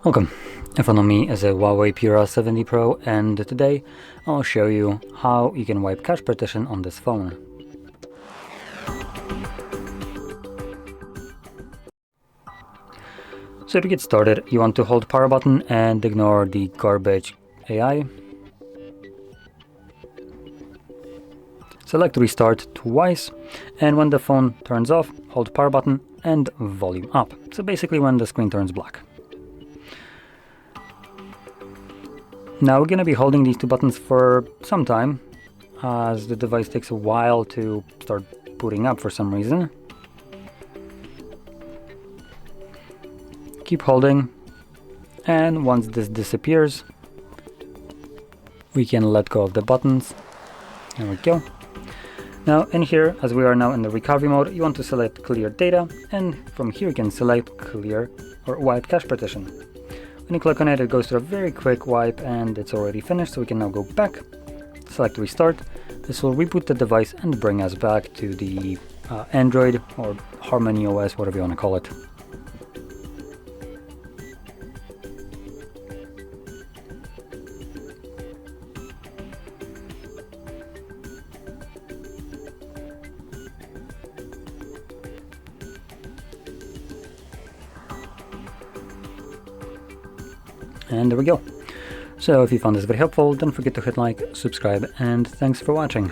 Welcome. In front of me is a HUAWEI Pura 70 Pro, and today I'll show you how you can wipe cache partition on this phone. So to get started, you want to hold power button and ignore the garbage AI. Select restart twice, and when the phone turns off, hold power button and volume up. So basically when the screen turns black. Now we're going to be holding these two buttons for some time, as the device takes a while to start booting up for some reason. Keep holding, and once this disappears, we can let go of the buttons. There we go. Now in here, as we are now in the recovery mode, you want to select clear data, and from here you can select clear or wipe cache partition. When you click on it, it goes through a very quick wipe and it's already finished, so we can now go back, select restart. This will reboot the device and bring us back to the Android or Harmony OS, whatever you want to call it. And there we go. So if you found this very helpful, don't forget to hit like, subscribe, and thanks for watching.